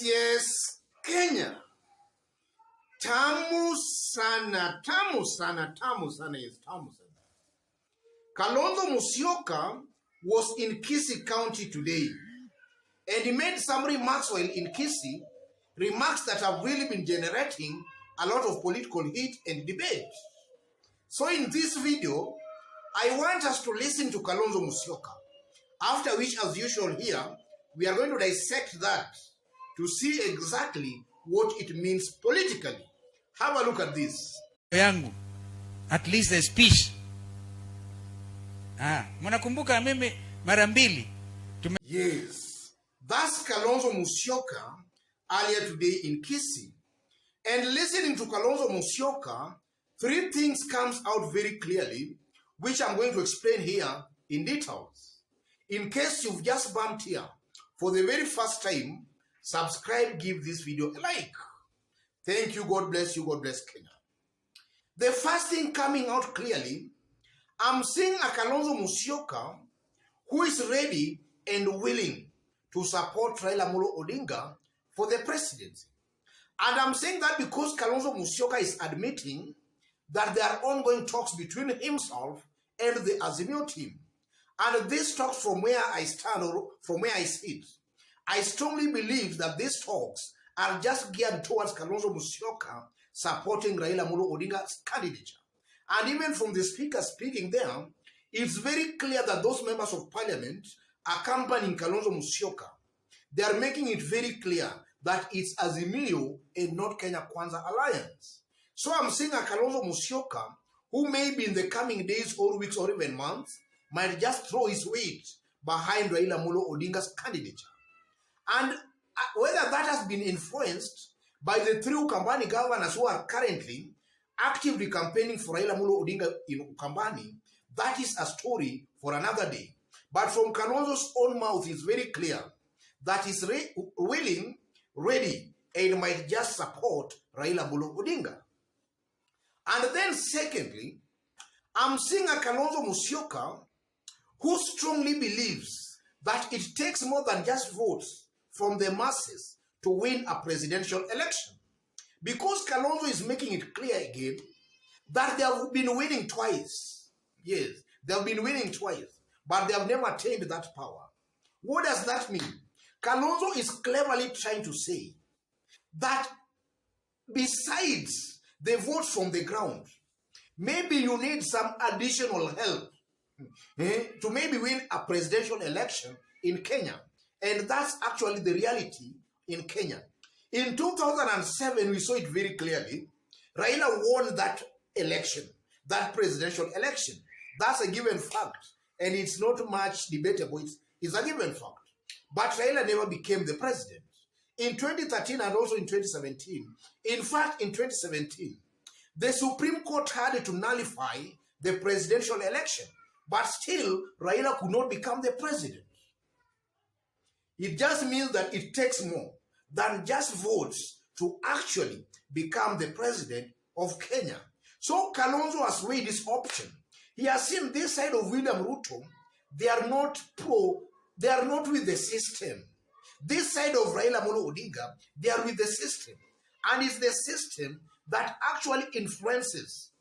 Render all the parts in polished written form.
Yes, Kenya. Tamu sana, yes, tamu sana. Kalonzo Musyoka was in Kisii County today, and he made some remarks while in Kisii, remarks that have really been generating a lot of political heat and debate. So in this video, I want us to listen to Kalonzo Musyoka, after which, as usual here, we are going to dissect that to see exactly what it means politically. Have a look at this. Yangu, at least the speech. Mnakumbuka mimi mara mbili. Yes, that's Kalonzo Musyoka earlier today in Kisii. And listening to Kalonzo Musyoka, three things comes out very clearly, which I'm going to explain here in details. In case you've just bumped here for the very first time, subscribe, give this video a like. Thank you, God bless you, God bless Kenya. The first thing coming out clearly, I'm seeing a Kalonzo Musyoka who is ready and willing to support Raila Odinga for the presidency. And I'm saying that because Kalonzo Musyoka is admitting that there are ongoing talks between himself and the Azimio team. And these talks, from where I stand or from where I sit, I strongly believe that these talks are just geared towards Kalonzo Musyoka supporting Raila Odinga's candidature. And even from the speaker speaking there, it's very clear that those members of parliament accompanying Kalonzo Musyoka, they are making it very clear that it's Azimio and not Kenya Kwanza alliance. So I'm seeing a Kalonzo Musyoka who maybe in the coming days or weeks or even months might just throw his weight behind Raila Odinga's candidature. And whether that has been influenced by the three Ukambani governors who are currently actively campaigning for Raila Odinga in Ukambani, that is a story for another day. But from Kalonzo's own mouth, it's very clear that he's willing, ready, and might just support Raila Odinga. And then secondly, I'm seeing a Kalonzo Musyoka who strongly believes that it takes more than just votes from the masses to win a presidential election. Because Kalonzo is making it clear again that they have been winning twice. Yes, they have been winning twice, but they have never attained that power. What does that mean? Kalonzo is cleverly trying to say that besides the votes from the ground, maybe you need some additional help to maybe win a presidential election in Kenya. And that's actually the reality in Kenya. In 2007, we saw it very clearly. Raila won that election, that presidential election. That's a given fact. And it's not much debatable. It's a given fact. But Raila never became the president. In 2013 and also in 2017, in fact, in 2017, the Supreme Court had to nullify the presidential election. But still, Raila could not become the president. It just means that it takes more than just votes to actually become the president of Kenya. So Kalonzo has weighed this option. He has seen this side of William Ruto, they are not with the system. This side of Raila Odinga, they are with the system. And it's the system that actually influences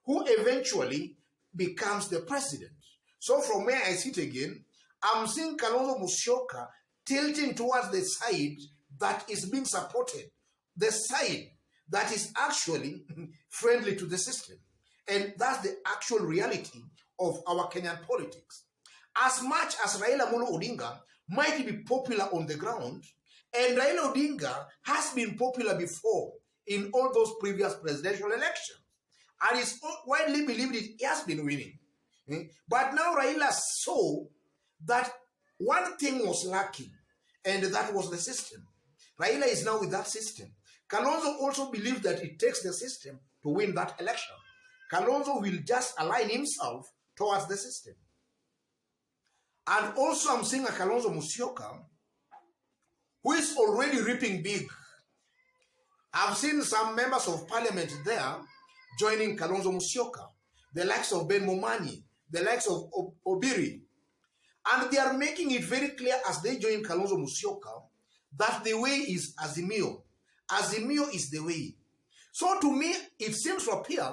who eventually becomes the president. So from where I sit again, I'm seeing Kalonzo Musyoka tilting towards the side that is being supported, the side that is actually friendly to the system. And that's the actual reality of our Kenyan politics. As much as Raila Odinga might be popular on the ground, and Raila Odinga has been popular before in all those previous presidential elections, and it's widely believed he has been winning. But now Raila saw that one thing was lacking, and that was the system. Raila is now with that system. Kalonzo also believes that it takes the system to win that election. Kalonzo will just align himself towards the system. And also I'm seeing a Kalonzo Musyoka who is already reaping big. I've seen some members of parliament there joining Kalonzo Musyoka, the likes of Ben Momani, the likes of Obiri. And they are making it very clear as they join Kalonzo Musyoka that the way is Azimio. Azimio is the way. So to me, it seems to appear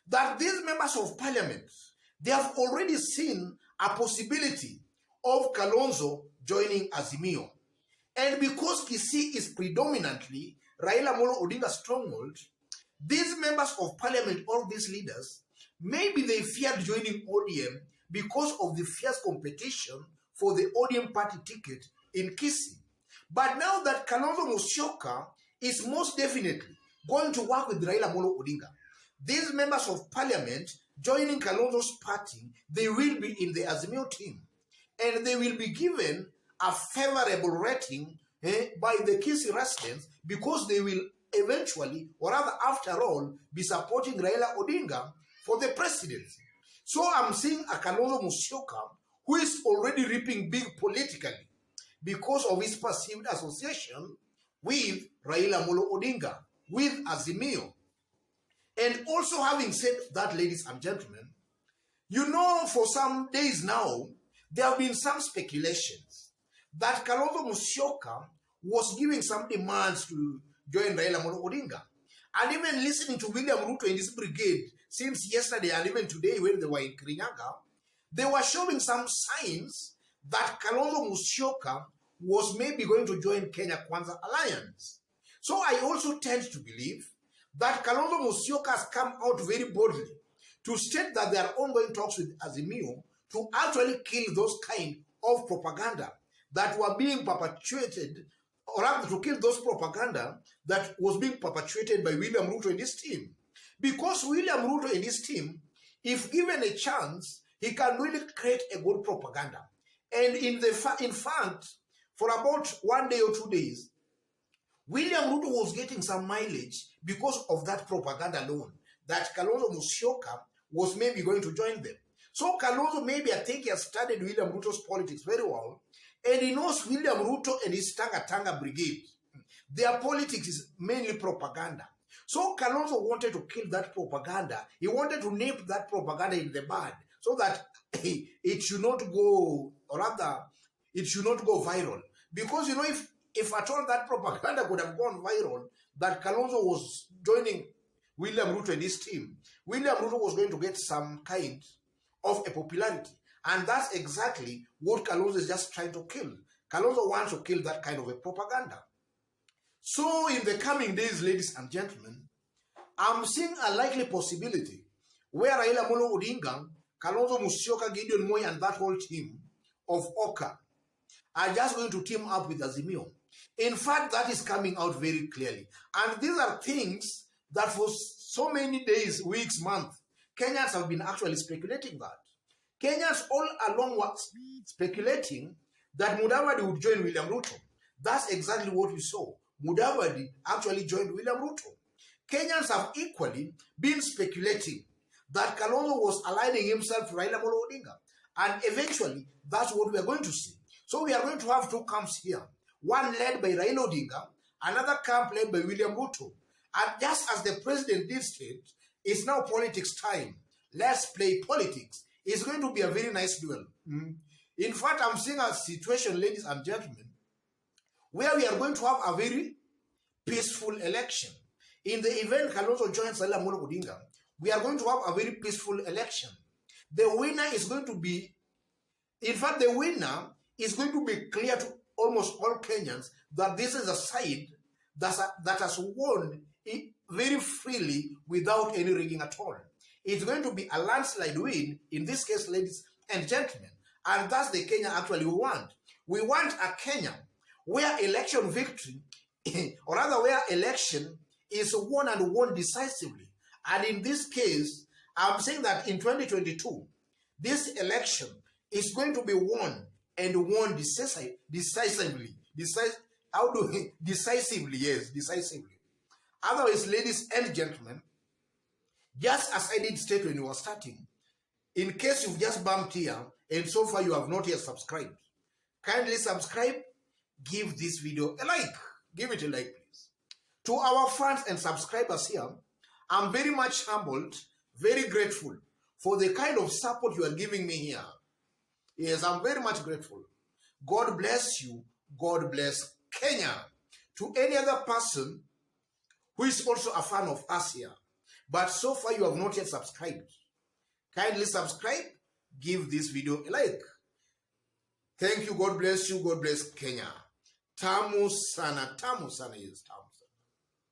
that these members of parliament, they have already seen a possibility of Kalonzo joining Azimio. And because Kisii is predominantly Raila Molo Odinga's stronghold, these members of parliament, all these leaders, maybe they feared joining ODM because of the fierce competition for the ODM party ticket in Kisii. But now that Kalonzo Musyoka is most definitely going to work with Raila Molo Odinga, these members of parliament joining Kalonzo's party, they will be in the Azimio team. And they will be given a favorable rating by the Kisii residents because they will eventually, or rather after all, be supporting Raila Odinga for the presidency. So I'm seeing a Kalonzo Musyoka who is already reaping big politically because of his perceived association with Raila Molo Odinga, with Azimio. And also having said that, ladies and gentlemen, you know, for some days now, there have been some speculations that Kalonzo Musyoka was giving some demands to join Raila Molo Odinga. And even listening to William Ruto in his brigade since yesterday and even today when they were in Kirinyaga, they were showing some signs that Kalonzo Musyoka was maybe going to join Kenya Kwanza Alliance. So I also tend to believe that Kalonzo Musyoka has come out very boldly to state that there are ongoing talks with Azimio to actually kill those kind of propaganda that were being perpetuated, or rather to kill those propaganda that was being perpetuated by William Ruto and his team. Because William Ruto and his team, if given a chance, he can really create a good propaganda. And in fact, for about 1 day or 2 days, William Ruto was getting some mileage because of that propaganda alone, that Kalonzo Musyoka was maybe going to join them. So Kalonzo, maybe I think he has studied William Ruto's politics very well, and he knows William Ruto and his Tanga brigade. Their politics is mainly propaganda. So Kalonzo wanted to kill that propaganda. He wanted to nip that propaganda in the bud so that it should not go, or rather, it should not go viral. Because, you know, if at all that propaganda could have gone viral, that Kalonzo was joining William Ruto and his team, William Ruto was going to get some kind of a popularity. And that's exactly what Kalonzo is just trying to kill. Kalonzo wants to kill that kind of a propaganda. So in the coming days, ladies and gentlemen, I'm seeing a likely possibility where Raila Molo Odinga, Kalonzo Musyoka, Gideon Moi, and that whole team of Oka are just going to team up with Azimio. In fact, that is coming out very clearly. And these are things that for so many days, weeks, months, Kenyans have been actually speculating that. Kenyans all along were speculating that Mudavadi would join William Ruto. That's exactly what we saw. Mudavadi actually joined William Ruto. Kenyans have equally been speculating that Kalonzo was aligning himself to Raila Molo Odinga. And eventually, that's what we are going to see. So we are going to have two camps here. One led by Raila Odinga, another camp led by William Ruto. And just as the president did state, it's now politics time. Let's play politics. It's going to be a very nice duel. In fact, I'm seeing a situation, ladies and gentlemen, where we are going to have a very peaceful election. In the event Kalonzo joins Raila Molo Odinga, we are going to have a very peaceful election. The winner is going to be, in fact, the winner is going to be clear to almost all Kenyans that this is a side that has won very freely without any rigging at all. It's going to be a landslide win, in this case, ladies and gentlemen. And that's the Kenya actually we want. We want a Kenya where election victory, or rather where election is won and won decisively. And in this case, I'm saying that in 2022, this election is going to be won and won decisively. Decisively, yes, decisively. Otherwise, ladies and gentlemen, just as I did state when you were starting, in case you've just bumped here and so far you have not yet subscribed, kindly subscribe, give this video a like. Give it a like, please. To our fans and subscribers here, I'm very much humbled, very grateful for the kind of support you are giving me here. Yes, I'm very much grateful. God bless you. God bless Kenya, to any other person who is also a fan of us here. But so far you have not yet subscribed. Kindly subscribe, give this video a like. Thank you, God bless you, God bless Kenya. Tamu sana, yes, tamu.